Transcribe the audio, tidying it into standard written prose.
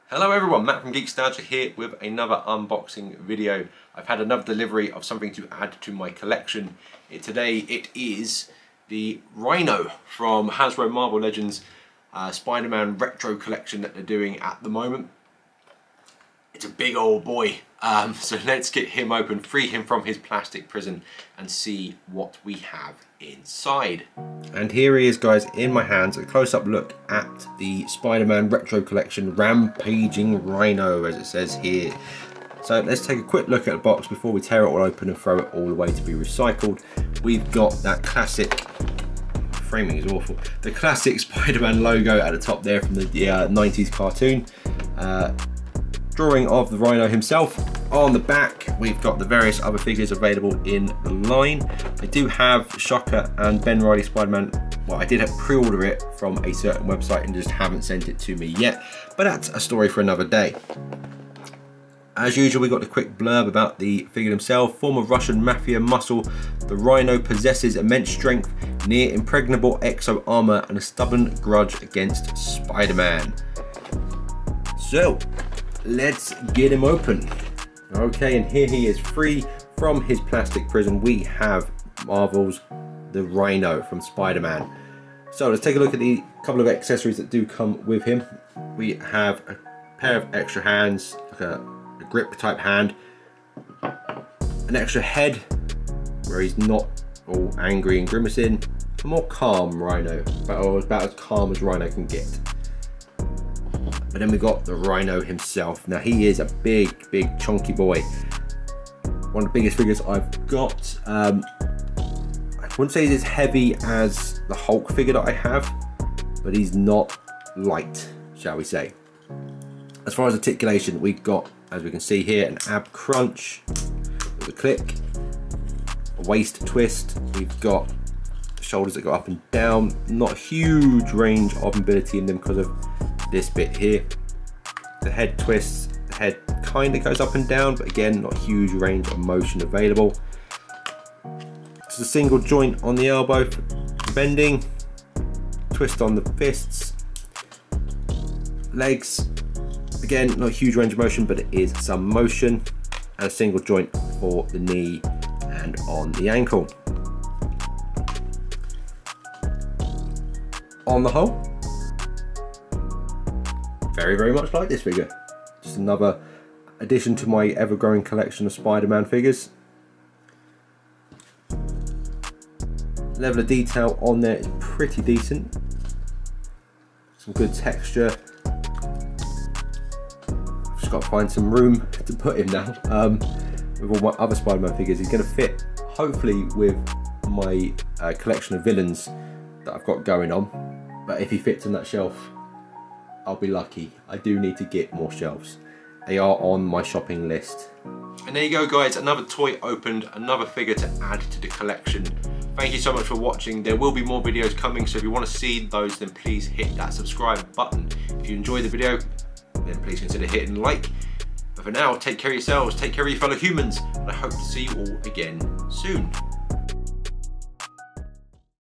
Hello everyone, Matt from Geekstalgia here with another unboxing video. I've had another delivery of something to add to my collection. Today it is the Rhino from Hasbro Marvel Legends Spider-Man retro collection that they're doing at the moment. It's a big old boy, so let's get him open, free him from his plastic prison and see what we have inside. And here he is, guys, in my hands, a close-up look at the Spider-Man retro collection Rampaging Rhino, as it says here. So let's take a quick look at the box before we tear it all open and throw it all away to be recycled. We've got that classic, framing is awful, the classic Spider-Man logo at the top there from the 90s cartoon. Drawing of the Rhino himself. On the back we've got the various other figures available in the line. I do have Shocker and Ben Reilly Spider-Man. Well, I did pre-order it from a certain website and just haven't sent it to me yet, but that's a story for another day. As usual, we got the quick blurb about the figure himself. Former Russian mafia muscle, the Rhino possesses immense strength, near impregnable exo armor, and a stubborn grudge against Spider-Man. So let's get him open. Okay, and here he is, free from his plastic prison. We have Marvel's the Rhino from Spider-Man. So let's take a look at the couple of accessories that do come with him. We have a pair of extra hands, like a grip type hand, an extra head where he's not all angry and grimacing, a more calm Rhino, about as calm as Rhino can get. But then we got the Rhino himself. Now he is a big chunky boy. One of the biggest figures I've got. I wouldn't say he's as heavy as the Hulk figure that I have, but he's not light, shall we say. As far as articulation, we've got, as we can see here, an ab crunch with a click, a waist twist. We've got shoulders that go up and down. Not a huge range of mobility in them because of this bit here. The head twists, the head kind of goes up and down, but again, not a huge range of motion available. It's a single joint on the elbow for bending, twist on the fists, legs, again, not a huge range of motion, but it is some motion, and a single joint for the knee and on the ankle. On the whole, very much like this figure. Just another addition to my ever-growing collection of Spider-Man figures. Level of detail on there is pretty decent. Some good texture. I've just got to find some room to put him now. With all my other Spider-Man figures, he's going to fit, hopefully, with my collection of villains that I've got going on. But if he fits on that shelf, I'll be lucky. I do need to get more shelves. They are on my shopping list. And there you go, guys, another toy opened, another figure to add to the collection. Thank you so much for watching. There will be more videos coming, so if you want to see those, then please hit that subscribe button. If you enjoyed the video, then please consider hitting like. But for now, take care of yourselves, take care of your fellow humans, and I hope to see you all again soon.